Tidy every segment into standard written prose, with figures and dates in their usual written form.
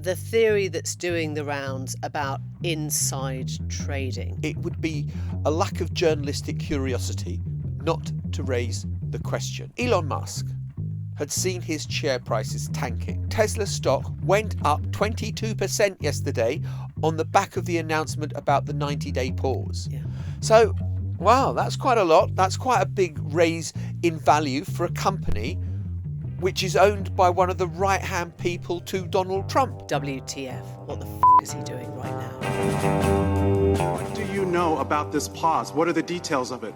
the theory that's doing the rounds about inside trading. It would be a lack of journalistic curiosity not to raise the question. Elon Musk had seen his share prices tanking. Tesla stock went up 22% yesterday on the back of the announcement about the 90-day pause. Yeah. So, wow, that's quite a lot. That's quite a big raise in value for a company which is owned by one of the right-hand people to Donald Trump. WTF? What the is he doing right now? What do you know about this pause? What are the details of it?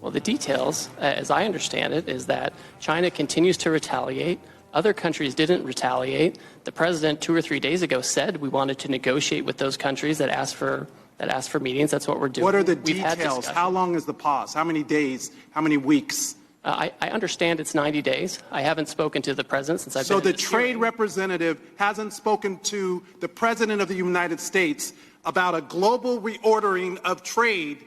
Well, the details, as I understand it, is that China continues to retaliate. Other countries didn't retaliate. The president 2 or 3 days ago said we wanted to negotiate with those countries that asked for meetings. That's what we're doing. What are the We've had details? discussions. How long is the pause? How many days? How many weeks? I understand it's 90 days. I haven't spoken to the president since I've been So in the this trade hearing. representative hasn't spoken to the president of the United States about a global reordering of trade.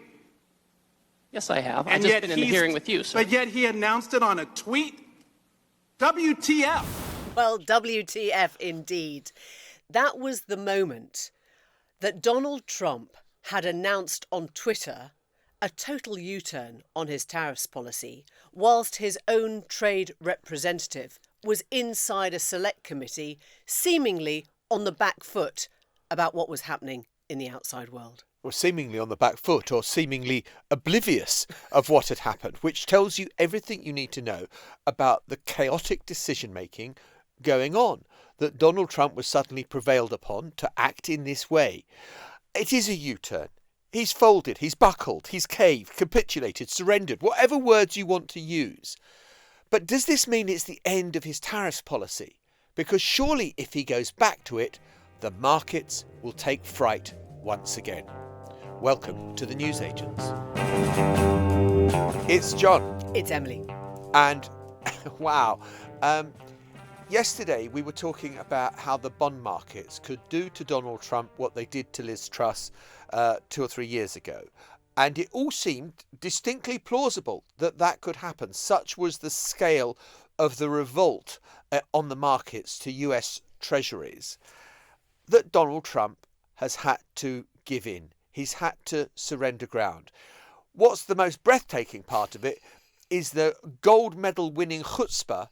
Yes, I have. I've And just yet been in the hearing with you, sir. But yet he announced it on a tweet? WTF? Well, WTF indeed. That was the moment that Donald Trump had announced on Twitter a total U-turn on his tariffs policy, whilst his own trade representative was inside a select committee, seemingly on the back foot about what was happening in the outside world. Or seemingly on the back foot, or seemingly oblivious of what had happened, which tells you everything you need to know about the chaotic decision-making going on, that Donald Trump was suddenly prevailed upon to act in this way. It is a U-turn. He's folded, he's buckled, he's caved, capitulated, surrendered, whatever words you want to use. But does this mean it's the end of his tariffs policy? Because surely if he goes back to it, the markets will take fright once again. Welcome to the News Agents. It's John. It's Emily. And wow, yesterday we were talking about how the bond markets could do to Donald Trump what they did to Liz Truss 2 or 3 years ago. And it all seemed distinctly plausible that that could happen. Such was the scale of the revolt on the markets to US treasuries that Donald Trump has had to give in. He's had to surrender ground. What's the most breathtaking part of it is the gold medal winning chutzpah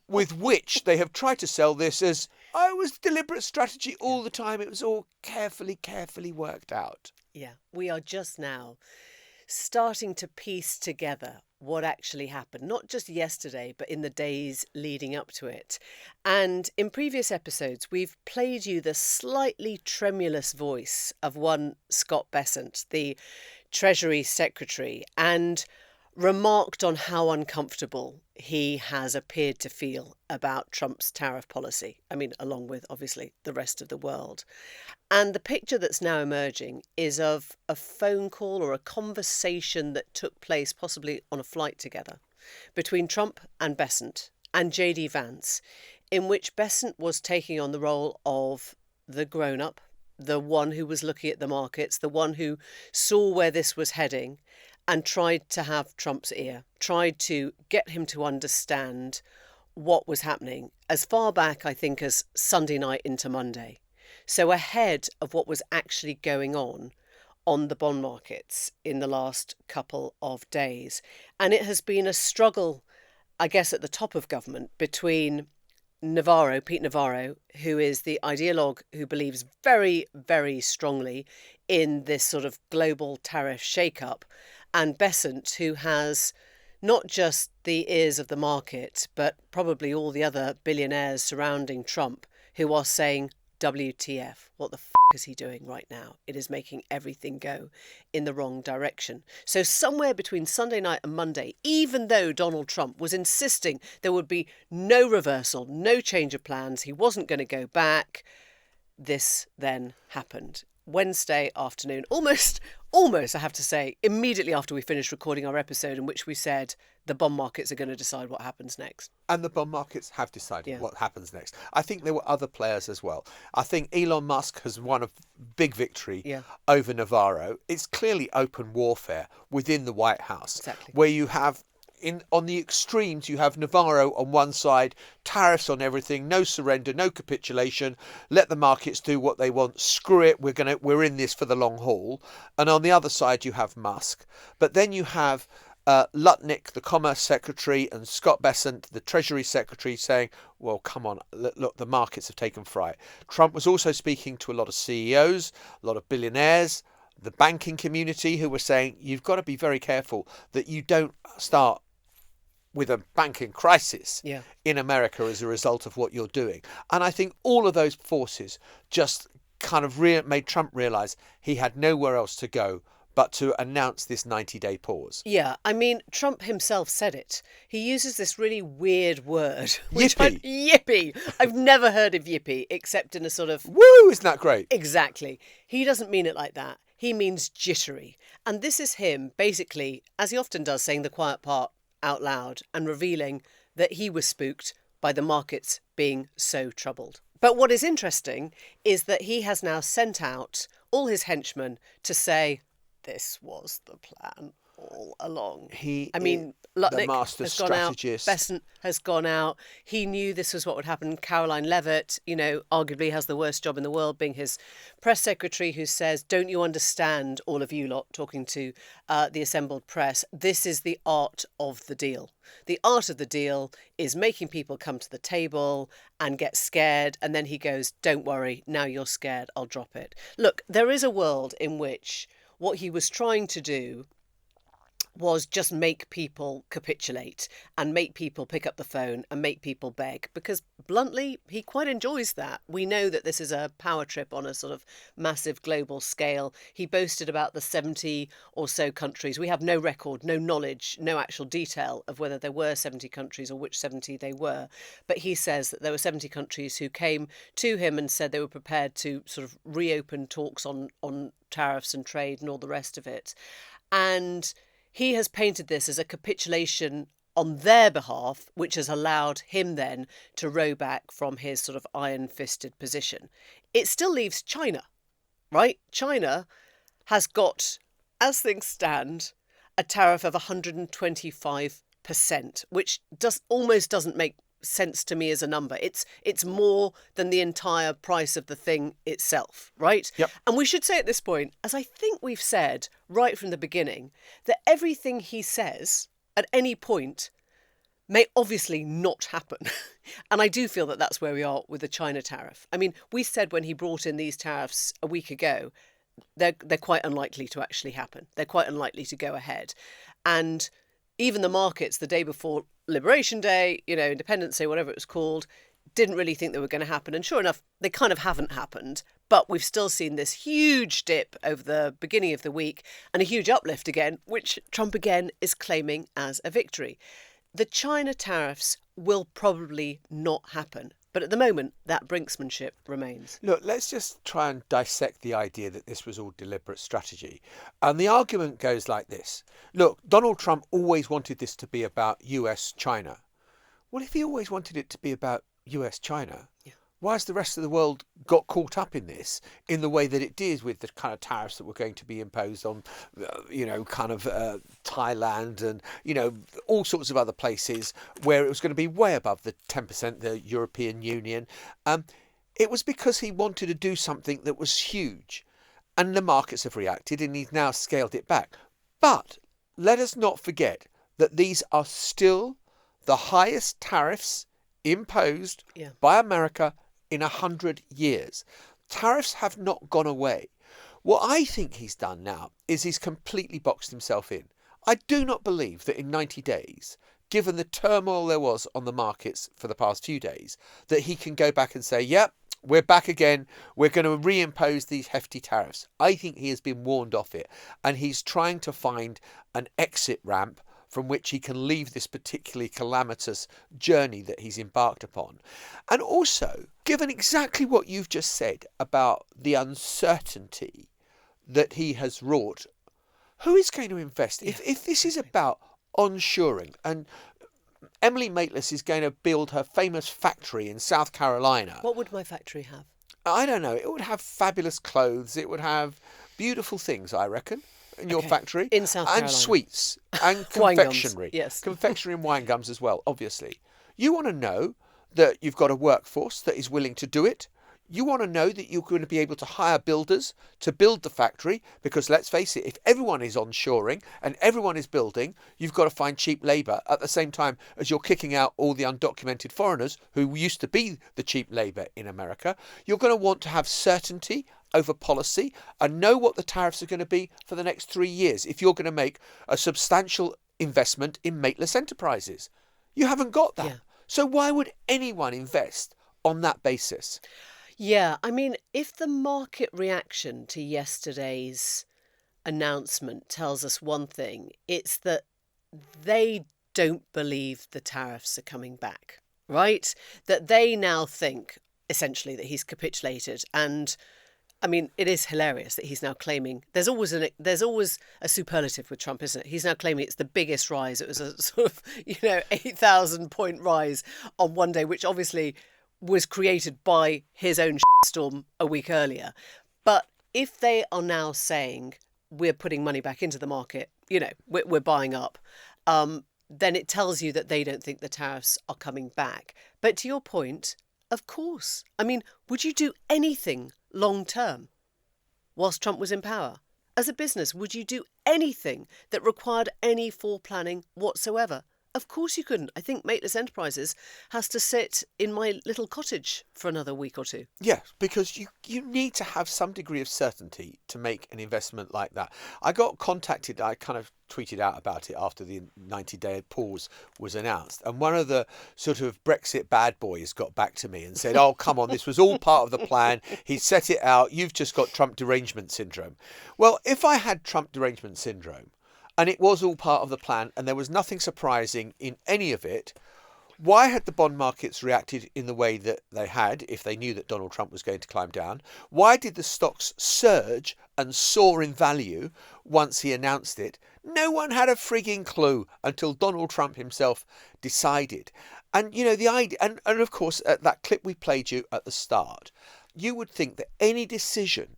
with which they have tried to sell this as, oh, it was deliberate strategy all the time. It was all carefully worked out. Yeah, we are just now starting to piece together what actually happened, not just yesterday, but in the days leading up to it. And in previous episodes, we've played you the slightly tremulous voice of one Scott Bessent, the Treasury Secretary, and remarked on how uncomfortable he has appeared to feel about Trump's tariff policy. I mean, along with, obviously, the rest of the world. And the picture that's now emerging is of a phone call or a conversation that took place possibly on a flight together between Trump and Bessent and J.D. Vance, in which Bessent was taking on the role of the grown-up, the one who was looking at the markets, the one who saw where this was heading, and tried to have Trump's ear, tried to get him to understand what was happening as far back, I think, as Sunday night into Monday. So ahead of what was actually going on the bond markets in the last couple of days. And it has been a struggle, I guess, at the top of government between Pete Navarro, who is the ideologue who believes very, very strongly in this sort of global tariff shake-up, and Bessent, who has not just the ears of the market, but probably all the other billionaires surrounding Trump, who are saying, WTF, what the is he doing right now? It is making everything go in the wrong direction. So somewhere between Sunday night and Monday, even though Donald Trump was insisting there would be no reversal, no change of plans, he wasn't going to go back, this then happened. Wednesday afternoon, almost, I have to say, immediately after we finished recording our episode in which we said the bond markets are going to decide what happens next. And the bond markets have decided what happens next. I think there were other players as well. I think Elon Musk has won a big victory over Navarro. It's clearly open warfare within the White House, where you have on the extremes, you have Navarro on one side, tariffs on everything, no surrender, no capitulation, let the markets do what they want, screw it, we're in this for the long haul. And on the other side, you have Musk. But then you have Lutnick, the Commerce Secretary, and Scott Bessent, the Treasury Secretary, saying, well, come on, look, the markets have taken fright. Trump was also speaking to a lot of CEOs, a lot of billionaires, the banking community, who were saying, you've got to be very careful that you don't start with a banking crisis in America as a result of what you're doing. And I think all of those forces just kind of made Trump realise he had nowhere else to go but to announce this 90-day pause. Yeah, I mean, Trump himself said it. He uses this really weird word. Yippee. Yippee. I've never heard of yippee, except in a sort of... Woo, isn't that great? Exactly. He doesn't mean it like that. He means jittery. And this is him, basically, as he often does, saying the quiet part out loud and revealing that he was spooked by the markets being so troubled. But what is interesting is that he has now sent out all his henchmen to say, this was the plan all along. The master has gone out, strategist. Bessent has gone out. He knew this was what would happen. Caroline Levitt, arguably has the worst job in the world, being his press secretary, who says, don't you understand, all of you lot, talking to the assembled press, this is the art of the deal. The art of the deal is making people come to the table and get scared. And then he goes, don't worry, now you're scared, I'll drop it. Look, there is a world in which what he was trying to do was just make people capitulate and make people pick up the phone and make people beg, because bluntly, he quite enjoys that. We know that this is a power trip on a sort of massive global scale. He boasted about the 70 or so countries. We have no record, no knowledge, no actual detail of whether there were 70 countries or which 70 they were. But he says that there were 70 countries who came to him and said they were prepared to sort of reopen talks on tariffs and trade and all the rest of it. And he has painted this as a capitulation on their behalf, which has allowed him then to row back from his sort of iron-fisted position. It still leaves China, right? China has got, as things stand, a tariff of 125%, which almost doesn't make sense to me as a number. It's more than the entire price of the thing itself, right? Yep. And we should say at this point, as I think we've said right from the beginning, that everything he says at any point may obviously not happen. And I do feel that that's where we are with the China tariff. I mean, we said when he brought in these tariffs a week ago, they're quite unlikely to actually happen. They're quite unlikely to go ahead. And even the markets the day before Liberation Day, Independence Day, whatever it was called, didn't really think they were going to happen. And sure enough, they kind of haven't happened. But we've still seen this huge dip over the beginning of the week and a huge uplift again, which Trump again is claiming as a victory. The China tariffs will probably not happen. But at the moment, that brinksmanship remains. Look, let's just try and dissect the idea that this was all deliberate strategy. And the argument goes like this. Look, Donald Trump always wanted this to be about US-China. Well, if he always wanted it to be about US-China, why has the rest of the world got caught up in this in the way that it did with the kind of tariffs that were going to be imposed on, Thailand and, all sorts of other places where it was going to be way above the 10%, the European Union. It was because he wanted to do something that was huge. And the markets have reacted and he's now scaled it back. But let us not forget that these are still the highest tariffs imposed by America in 100 years. Tariffs have not gone away. What I think he's done now is he's completely boxed himself in. I do not believe that in 90 days, given the turmoil there was on the markets for the past few days, that he can go back and say, yep, we're back again. We're going to reimpose these hefty tariffs. I think he has been warned off it and he's trying to find an exit ramp from which he can leave this particularly calamitous journey that he's embarked upon. And also, given exactly what you've just said about the uncertainty that he has wrought, who is going to invest? If this is about onshoring, and Emily Maitlis is going to build her famous factory in South Carolina. What would my factory have? I don't know. It would have fabulous clothes. It would have beautiful things, I reckon. in your factory, in South and Carolina. sweets and Wine gums, confectionery. yes. Confectionery and wine gums as well, obviously. You want to know that you've got a workforce that is willing to do it. You want to know that you're going to be able to hire builders to build the factory, because let's face it, if everyone is onshoring and everyone is building, you've got to find cheap labour at the same time as you're kicking out all the undocumented foreigners who used to be the cheap labour in America. You're going to want to have certainty over policy and know what the tariffs are going to be for the next 3 years if you're going to make a substantial investment in mateless enterprises. You haven't got that. Yeah. So why would anyone invest on that basis? Yeah, I mean, if the market reaction to yesterday's announcement tells us one thing, it's that they don't believe the tariffs are coming back, right? That they now think, essentially, that he's capitulated. And, I mean, it is hilarious that he's now claiming, there's always a superlative with Trump, isn't it? He's now claiming it's the biggest rise. It was a sort of, 8,000 point rise on one day, which obviously was created by his own storm a week earlier. But if they are now saying we're putting money back into the market, we're buying up, then it tells you that they don't think the tariffs are coming back. But to your point, of course. I mean, would you do anything long term whilst Trump was in power? As a business, would you do anything that required any foreplanning whatsoever? Of course you couldn't. I think Mateless Enterprises has to sit in my little cottage for another week or two. Yeah, because you need to have some degree of certainty to make an investment like that. I got contacted, I kind of tweeted out about it after the 90-day pause was announced. And one of the sort of Brexit bad boys got back to me and said, oh, come on, this was all part of the plan. He set it out. You've just got Trump derangement syndrome. Well, if I had Trump derangement syndrome, and it was all part of the plan, and there was nothing surprising in any of it, why had the bond markets reacted in the way that they had if they knew that Donald Trump was going to climb down? Why did the stocks surge and soar in value once he announced it? No one had a frigging clue until Donald Trump himself decided. And, the idea, and of course, at that clip we played you at the start, you would think that any decision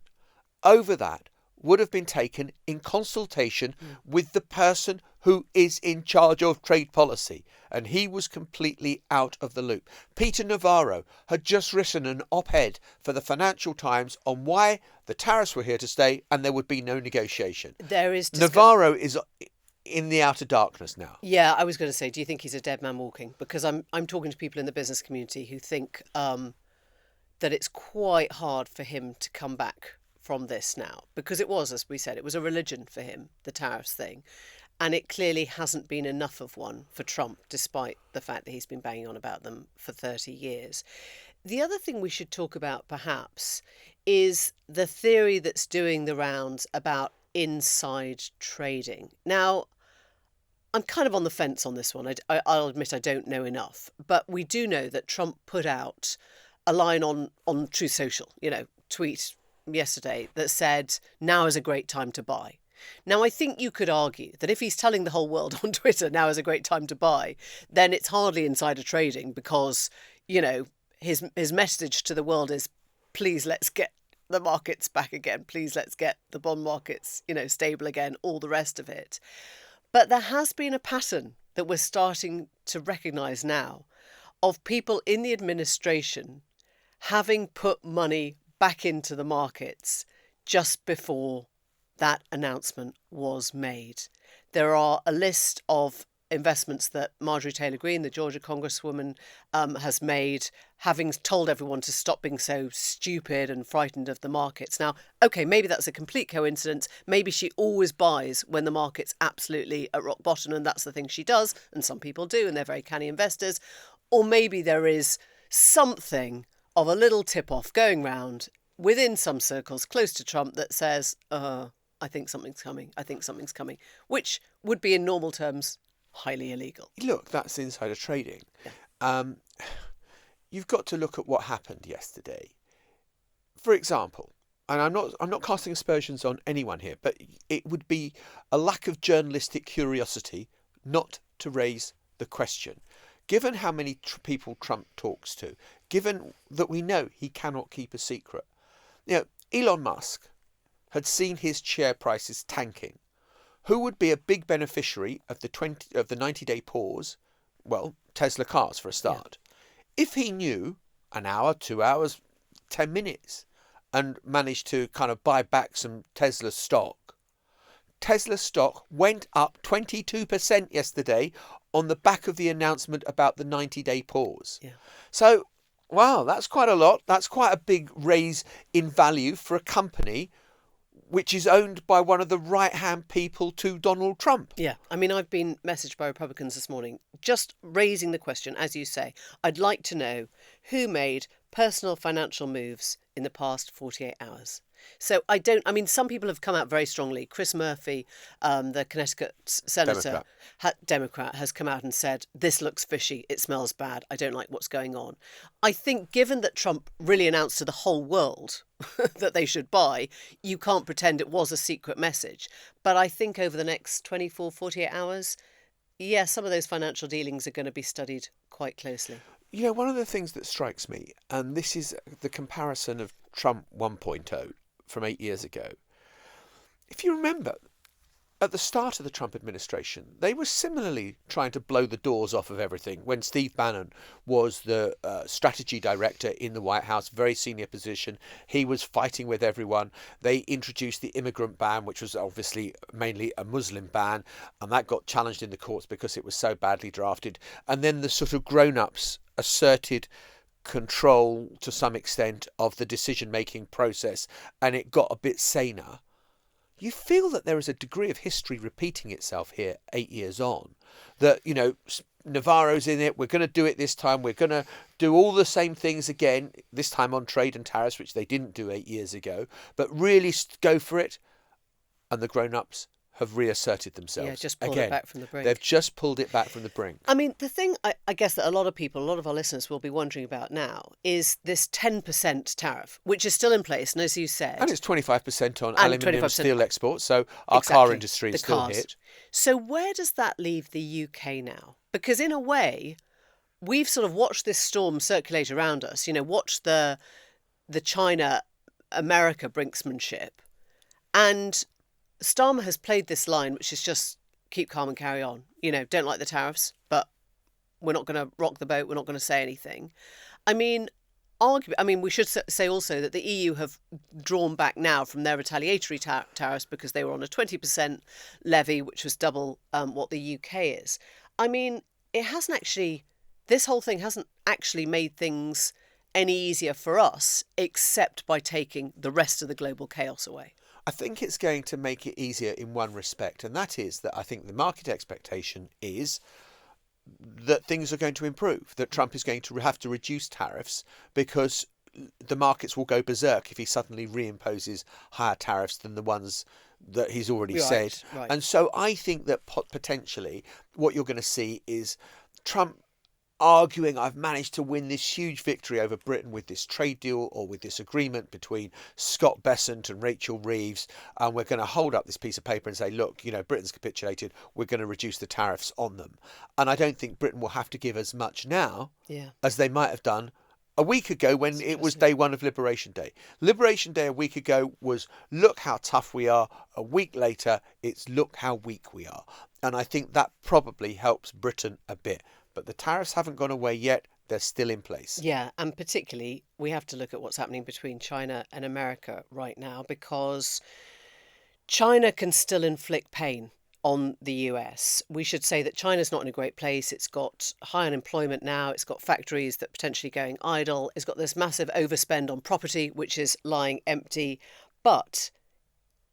over that would have been taken in consultation with the person who is in charge of trade policy. And he was completely out of the loop. Peter Navarro had just written an op-ed for the Financial Times on why the tariffs were here to stay and there would be no negotiation. Navarro is in the outer darkness now. Yeah, I was going to say, do you think he's a dead man walking? Because I'm talking to people in the business community who think that it's quite hard for him to come back from this now, because it was, as we said, it was a religion for him, the tariffs thing, and it clearly hasn't been enough of one for Trump, despite the fact that he's been banging on about them for 30 years. The other thing we should talk about, perhaps, is the theory that's doing the rounds about inside trading. Now, I'm kind of on the fence on this one. I'll admit I don't know enough, but we do know that Trump put out a line on Truth Social, tweet yesterday that said, now is a great time to buy. Now, I think you could argue that if he's telling the whole world on Twitter, now is a great time to buy, then it's hardly insider trading because, his message to the world is, please, let's get the markets back again. Please, let's get the bond markets, stable again, all the rest of it. But there has been a pattern that we're starting to recognise now of people in the administration having put money back into the markets just before that announcement was made. There are a list of investments that Marjorie Taylor Greene, the Georgia Congresswoman, has made, having told everyone to stop being so stupid and frightened of the markets. Now, okay, maybe that's a complete coincidence. Maybe she always buys when the market's absolutely at rock bottom, and that's the thing she does, and some people do, and they're very canny investors. Or maybe there is something of a little tip-off going round within some circles close to Trump that says, I think something's coming, which would be in normal terms highly illegal. Look, that's insider trading. Yeah. You've got to look at what happened yesterday. For example, and I'm not casting aspersions on anyone here, but it would be a lack of journalistic curiosity not to raise the question. Given how many people Trump talks to, given that we know he cannot keep a secret, Elon Musk had seen his share prices tanking who would be a big beneficiary of the 90-day pause? Well, Tesla cars for a start. Yeah. If he knew an hour, 2 hours, 10 minutes and managed to kind of buy back some Tesla stock went up 22% yesterday on the back of the announcement about the 90-day pause. Yeah. So, wow, that's quite a lot. That's quite a big raise in value for a company which is owned by one of the right-hand people to Donald Trump. Yeah, I mean, I've been messaged by Republicans this morning, just raising the question, as you say, I'd like to know who made personal financial moves in the past 48 hours. So some people have come out very strongly. Chris Murphy, the Connecticut senator, Democrat, has come out and said, this looks fishy, it smells bad, I don't like what's going on. I think given that Trump really announced to the whole world that they should buy, you can't pretend it was a secret message. But I think over the next 24, 48 hours, some of those financial dealings are going to be studied quite closely. You know, one of the things that strikes me, and this is the comparison of Trump 1.0 from 8 years ago. If you remember, at the start of the Trump administration, they were similarly trying to blow the doors off of everything. When Steve Bannon was the strategy director in the White House, very senior position, he was fighting with everyone. They introduced the immigrant ban, which was obviously mainly a Muslim ban, and that got challenged in the courts because it was so badly drafted. And then the sort of grown-ups asserted control to some extent of the decision-making process, and it got a bit saner. You feel that there is a degree of history repeating itself here 8 years on. That, you know, Navarro's in it, we're going to do it this time, we're going to do all the same things again, this time on trade and tariffs, which they didn't do 8 years ago, but really go for it. And the grown-ups have reasserted themselves. Yeah, just pulled it back from the brink. They've just pulled it back from the brink. I mean, the thing I guess that a lot of our listeners will be wondering about now is this 10% tariff, which is still in place, and as you said... And it's 25% on aluminium and steel exports, so our car industry is still hit. So where does that leave the UK now? Because in a way, we've sort of watched this storm circulate around us, watched the China-America brinksmanship, and Starmer has played this line, which is just keep calm and carry on. Don't like the tariffs, but we're not going to rock the boat. We're not going to say anything. I mean, we should say also that the EU have drawn back now from their retaliatory tariffs because they were on a 20% levy, which was double what the UK is. I mean, this whole thing hasn't actually made things any easier for us, except by taking the rest of the global chaos away. I think it's going to make it easier in one respect, and that is that I think the market expectation is that things are going to improve, that Trump is going to have to reduce tariffs because the markets will go berserk if he suddenly reimposes higher tariffs than the ones that he's already said. Right. And so I think that potentially what you're going to see is Trump arguing, I've managed to win this huge victory over Britain with this trade deal or with this agreement between Scott Bessent and Rachel Reeves, and we're going to hold up this piece of paper and say, look, Britain's capitulated, we're going to reduce the tariffs on them. And I don't think Britain will have to give as much now as they might have done a week ago when it was day one of Liberation Day. Liberation Day a week ago was look how tough we are. A week later, it's look how weak we are. And I think that probably helps Britain a bit. But the tariffs haven't gone away yet. They're still in place. Yeah, and particularly we have to look at what's happening between China and America right now, because China can still inflict pain on the US. We should say that China's not in a great place. It's got high unemployment now. It's got factories that are potentially going idle. It's got this massive overspend on property, which is lying empty. But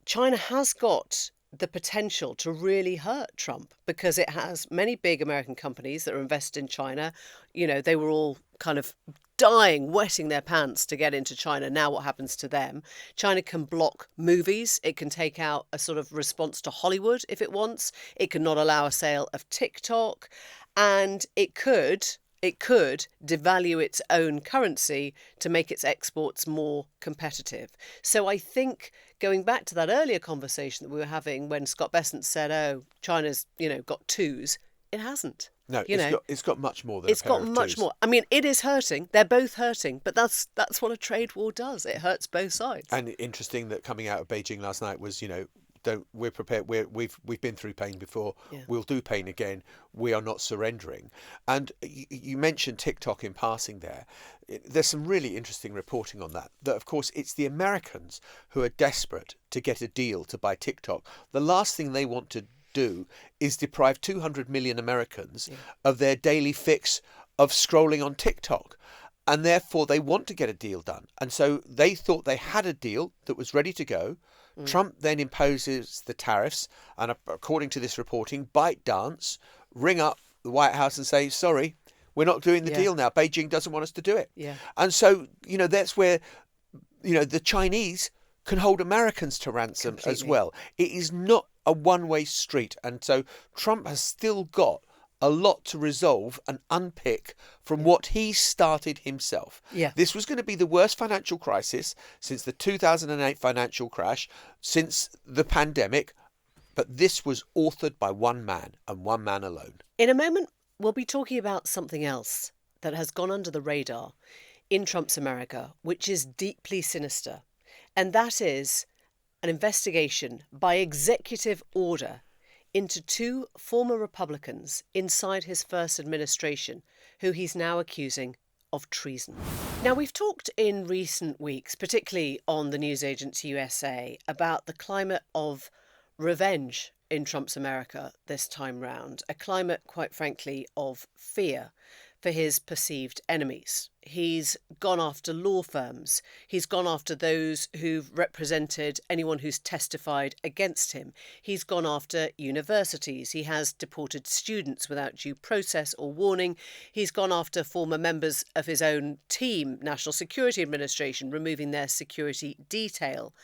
China has got the potential to really hurt Trump because it has many big American companies that are invested in China. They were all kind of dying, wetting their pants to get into China. Now what happens to them? China can block movies. It can take out a sort of response to Hollywood if it wants. It can not allow a sale of TikTok. And it could devalue its own currency to make its exports more competitive. So I think going back to that earlier conversation that we were having when Scott Bessent said, oh, China's, got twos, it hasn't. No, it's got much more than it's got much more. I mean, it is hurting. They're both hurting, but that's what a trade war does. It hurts both sides. And interesting that coming out of Beijing last night was, we're prepared. We've been through pain before. Yeah. We'll do pain again. We are not surrendering. And you mentioned TikTok in passing there. There's some really interesting reporting on that. That, of course, it's the Americans who are desperate to get a deal to buy TikTok. The last thing they want to do is deprive 200 million Americans of their daily fix of scrolling on TikTok. And therefore, they want to get a deal done. And so they thought they had a deal that was ready to go. Trump then imposes the tariffs. And according to this reporting, ByteDance ring up the White House and say, sorry, we're not doing the deal now. Beijing doesn't want us to do it. Yeah. And so, that's where, the Chinese can hold Americans to ransom as well. It is not a one-way street. And so Trump has still got a lot to resolve and unpick from what he started himself. Yeah. This was going to be the worst financial crisis since the 2008 financial crash, since the pandemic. But this was authored by one man and one man alone. In a moment, we'll be talking about something else that has gone under the radar in Trump's America, which is deeply sinister. And that is an investigation by executive order into two former Republicans inside his first administration, who he's now accusing of treason. Now, we've talked in recent weeks, particularly on the news agency USA, about the climate of revenge in Trump's America this time round, a climate, quite frankly, of fear for his perceived enemies. He's gone after law firms. He's gone after those who've represented anyone who's testified against him. He's gone after universities. He has deported students without due process or warning. He's gone after former members of his own team, National Security Administration, removing their security detail.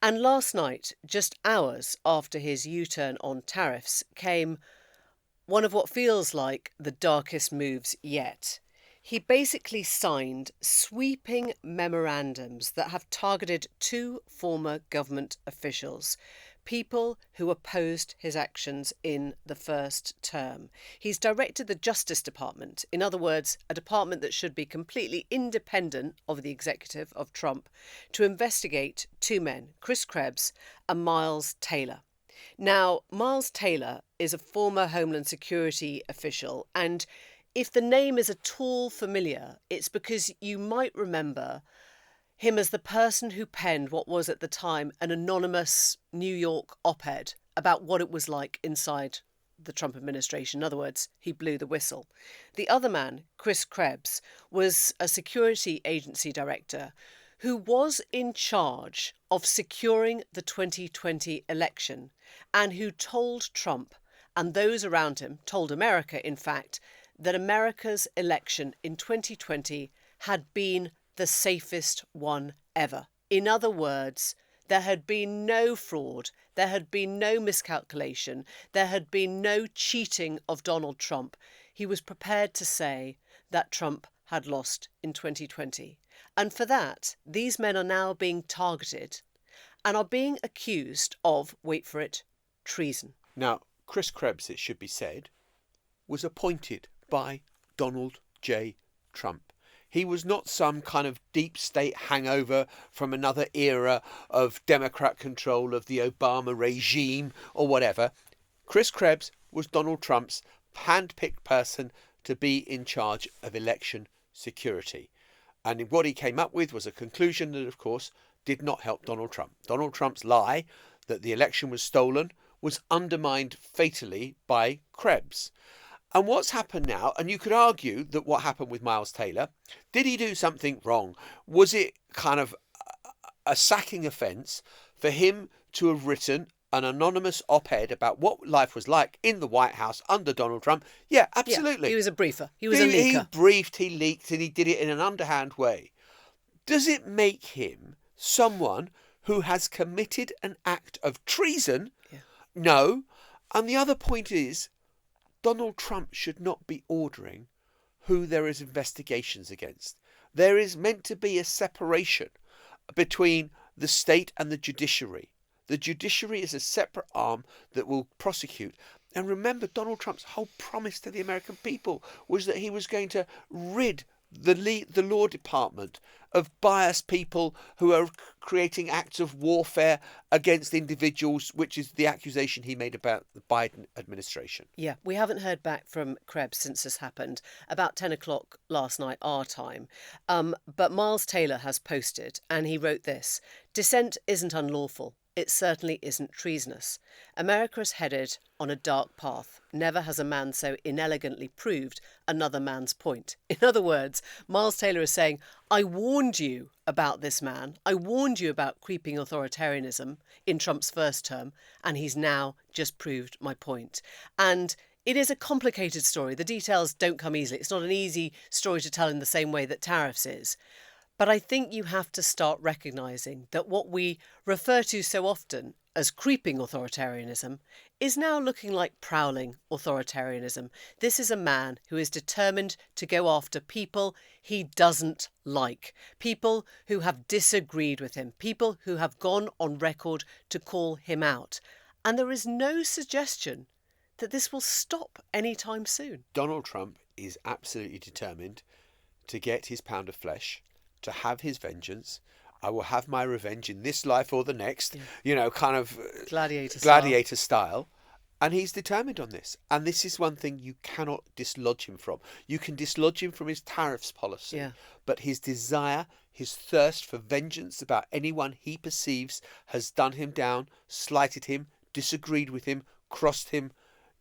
And last night, just hours after his U-turn on tariffs, came one of what feels like the darkest moves yet. He basically signed sweeping memorandums that have targeted two former government officials, people who opposed his actions in the first term. He's directed the Justice Department, in other words, a department that should be completely independent of the executive of Trump, to investigate two men, Chris Krebs and Miles Taylor. Now, Miles Taylor is a former Homeland Security official, and if the name is at all familiar, it's because you might remember him as the person who penned what was at the time an anonymous New York op-ed about what it was like inside the Trump administration. In other words, he blew the whistle. The other man, Chris Krebs, was a security agency director who was in charge of securing the 2020 election and who told Trump and those around him, told America, in fact, that America's election in 2020 had been the safest one ever. In other words, there had been no fraud, there had been no miscalculation, there had been no cheating of Donald Trump. He was prepared to say that Trump had lost in 2020. And for that, these men are now being targeted and are being accused of, wait for it, treason. Now, Chris Krebs, it should be said, was appointed by Donald J. Trump. He was not some kind of deep state hangover from another era of Democrat control of the Obama regime or whatever. Chris Krebs was Donald Trump's hand-picked person to be in charge of election security. And what he came up with was a conclusion that, of course, did not help Donald Trump. Donald Trump's lie that the election was stolen was undermined fatally by Krebs. And what's happened now, and you could argue that what happened with Miles Taylor, did he do something wrong? Was it kind of a sacking offence for him to have written an anonymous op-ed about what life was like in the White House under Donald Trump? Yeah, absolutely. Yeah, he was a briefer. He was a leaker. He briefed, he leaked, and he did it in an underhand way. Does it make him someone who has committed an act of treason? Yeah. No. And the other point is, Donald Trump should not be ordering who there is investigations against. There is meant to be a separation between the state and the judiciary. The judiciary is a separate arm that will prosecute. And remember, Donald Trump's whole promise to the American people was that he was going to rid the law department of biased people who are creating acts of warfare against individuals, which is the accusation he made about the Biden administration. Yeah, we haven't heard back from Krebs since this happened, about 10 o'clock last night, our time. But Miles Taylor has posted, and he wrote this: "Dissent isn't unlawful. It certainly isn't treasonous. America is headed on a dark path. Never has a man so inelegantly proved another man's point." In other words, Miles Taylor is saying, I warned you about this man. I warned you about creeping authoritarianism in Trump's first term, and he's now just proved my point. And it is a complicated story. The details don't come easily. It's not an easy story to tell in the same way that Tariffs is. But I think you have to start recognising that what we refer to so often as creeping authoritarianism is now looking like prowling authoritarianism. This is a man who is determined to go after people he doesn't like, people who have disagreed with him, people who have gone on record to call him out. And there is no suggestion that this will stop anytime soon. Donald Trump is absolutely determined to get his pound of flesh, to have his vengeance. I will have my revenge in this life or the next, kind of gladiator style. And he's determined on this. And this is one thing you cannot dislodge him from. You can dislodge him from his tariffs policy, but his desire, his thirst for vengeance about anyone he perceives has done him down, slighted him, disagreed with him, crossed him.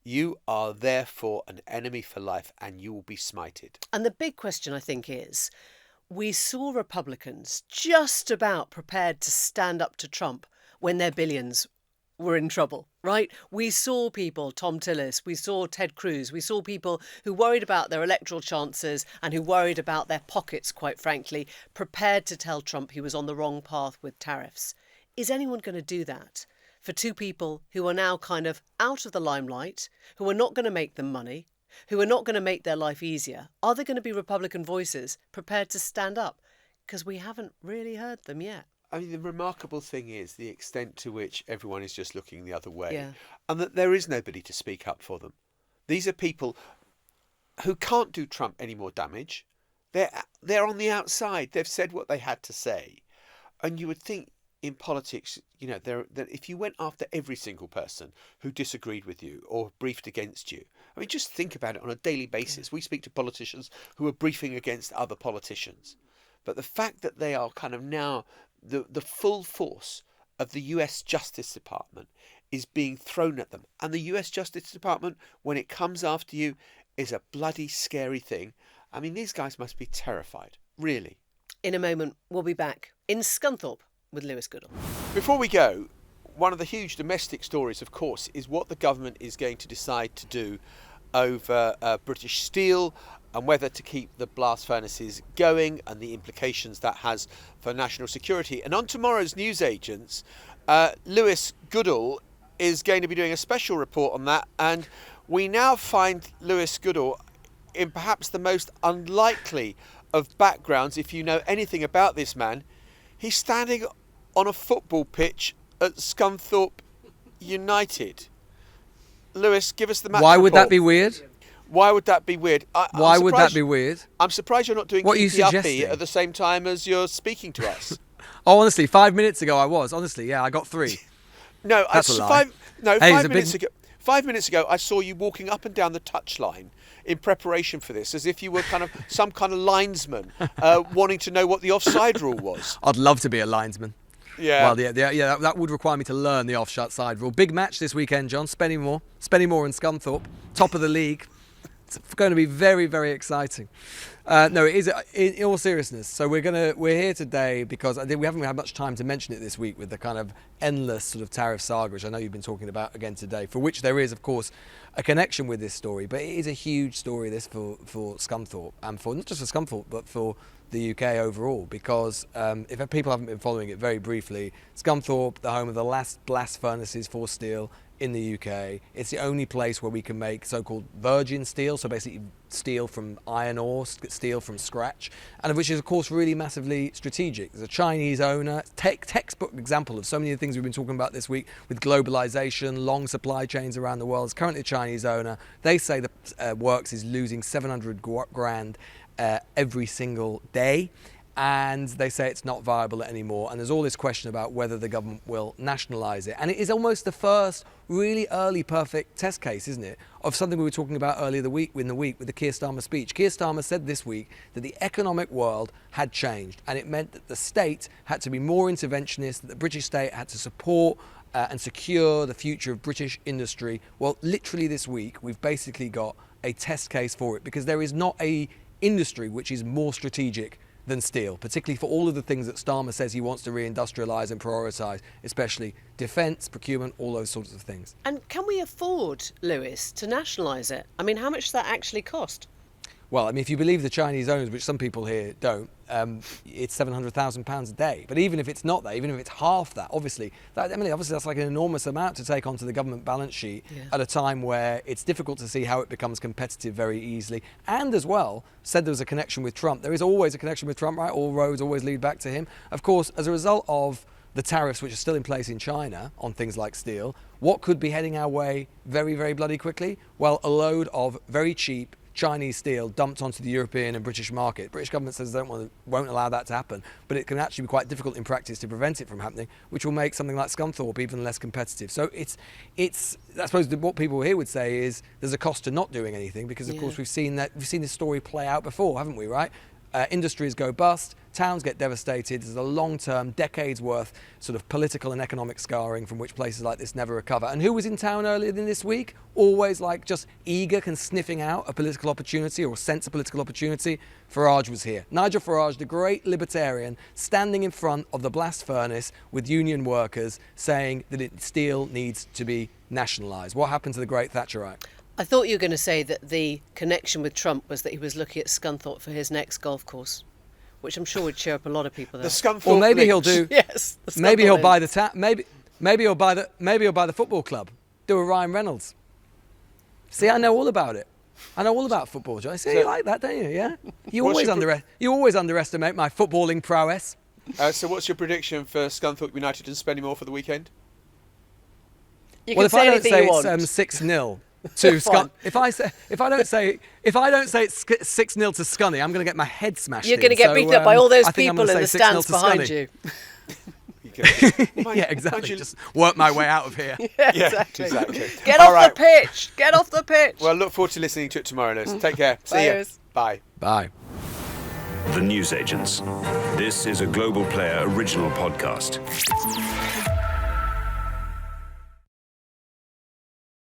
You are therefore an enemy for life, and you will be smited. And the big question, I think, is, we saw Republicans just about prepared to stand up to Trump when their billions were in trouble, right? We saw people, Tom Tillis, we saw Ted Cruz, we saw people who worried about their electoral chances and who worried about their pockets, quite frankly, prepared to tell Trump he was on the wrong path with tariffs. Is anyone going to do that for two people who are now kind of out of the limelight, who are not going to make them money, who are not going to make their life easier? Are there going to be Republican voices prepared to stand up? Because we haven't really heard them yet. I mean, the remarkable thing is the extent to which everyone is just looking the other way, and that there is nobody to speak up for them. These are people who can't do Trump any more damage. They're on the outside. They've said what they had to say. And you would think in politics, that if you went after every single person who disagreed with you or briefed against you, I mean, just think about it on a daily basis. We speak to politicians who are briefing against other politicians. But the fact that they are kind of now the full force of the US Justice Department is being thrown at them. And the US Justice Department, when it comes after you, is a bloody scary thing. I mean, these guys must be terrified, really. In a moment, we'll be back in Scunthorpe with Lewis Goodall. Before we go, one of the huge domestic stories, of course, is what the government is going to decide to do over British Steel and whether to keep the blast furnaces going and the implications that has for national security. And on tomorrow's News Agents, Lewis Goodall is going to be doing a special report on that. And we now find Lewis Goodall in perhaps the most unlikely of backgrounds. If you know anything about this man, he's standing on a football pitch at Scunthorpe United. Lewis, give us the match Why report. would that be weird? Why would that be weird? Why would that be weird? I'm surprised you're not doing What are you Keepy Uppy suggesting? at the same time as you're speaking to us. Oh, honestly, 5 minutes ago I was. Honestly, yeah, I got 3. No, That's a lie. Hey, 5 minutes ago. 5 minutes ago, I saw you walking up and down the touchline in preparation for this, as if you were kind of some kind of linesman wanting to know what the offside rule was. I'd love to be a linesman. Yeah. Well, yeah, that would require me to learn the offside rule. Big match this weekend, John. Spennymoor and Scunthorpe, top of the league. It's going to be very, very exciting. No, it is. In all seriousness, so we're here today because I think we haven't had much time to mention it this week with the kind of endless sort of tariff saga, which I know you've been talking about again today, for which there is, of course, a connection with this story. But it is a huge story, this for Scunthorpe, and for not just for Scunthorpe, but for the UK overall, because if people haven't been following it very briefly, Scunthorpe, the home of the last blast furnaces for steel in the UK. It's the only place where we can make so-called virgin steel, so basically steel from iron ore, steel from scratch, and of which is, of course, really massively strategic. There's a Chinese owner, textbook example of so many of the things we've been talking about this week with globalization, long supply chains around the world. It's currently a Chinese owner. They say the works is losing 700 grand every single day. and they say it's not viable anymore. And there's all this question about whether the government will nationalise it. And it is almost the first really early perfect test case, isn't it, of something we were talking about earlier in the week with the Keir Starmer speech. Keir Starmer said this week that the economic world had changed, and it meant that the state had to be more interventionist, that the British state had to support and secure the future of British industry. Well, literally this week, we've basically got a test case for it, because there is not a industry which is more strategic than steel, particularly for all of the things that Starmer says he wants to reindustrialise and prioritise, especially defence, procurement, all those sorts of things. And can we afford, Lewis, to nationalise it? I mean, how much does that actually cost? Well, I mean, if you believe the Chinese owners, which some people here don't, it's £700,000 a day. But even if it's not that, even if it's half that, obviously that's like an enormous amount to take onto the government balance sheet at a time where it's difficult to see how it becomes competitive very easily. And as well, said there was a connection with Trump. There is always a connection with Trump, right? All roads always lead back to him. Of course, as a result of the tariffs which are still in place in China on things like steel, what could be heading our way very, very bloody quickly? Well, a load of very cheap Chinese steel dumped onto the European and British market. British government says they won't allow that to happen, but it can actually be quite difficult in practice to prevent it from happening, which will make something like Scunthorpe even less competitive. So it's I suppose what people here would say is there's a cost to not doing anything, because of course we've seen this story play out before, haven't we, right? Industries go bust, towns get devastated. There's a long-term, decades worth sort of political and economic scarring from which places like this never recover. And who was in town earlier than this week? Always just eager and sniffing out a political opportunity or a sense of political opportunity. Farage was here. Nigel Farage, the great libertarian, standing in front of the blast furnace with union workers saying that steel needs to be nationalised. What happened to the great Thatcherite? I thought you were going to say that the connection with Trump was that he was looking at Scunthorpe for his next golf course, which I'm sure would cheer up a lot of people there. The Scunthorpe Or maybe links. he'll do. Yes. Maybe he'll buy the maybe he'll buy the football club. Do a Ryan Reynolds. See, I know all about it. I know all about football, Joe. See, you like that, don't you? Yeah. You always underestimate my footballing prowess. So what's your prediction for Scunthorpe United and Spennymoor for the weekend? You can say anything you want. If I don't say it's 6-0 to Scunny, if I don't say it's 6-0 to Scunny, I'm going to get my head smashed. You're going to get beaten up by all those people in the stands behind Scunny. you. Yeah, exactly. Just work my way out of here. Yeah, exactly. Get All off the pitch. Get off the pitch. Well, look forward to listening to it tomorrow, Liz. Take care. See you. Bye. Bye. The Newsagents. This is a Global Player original podcast.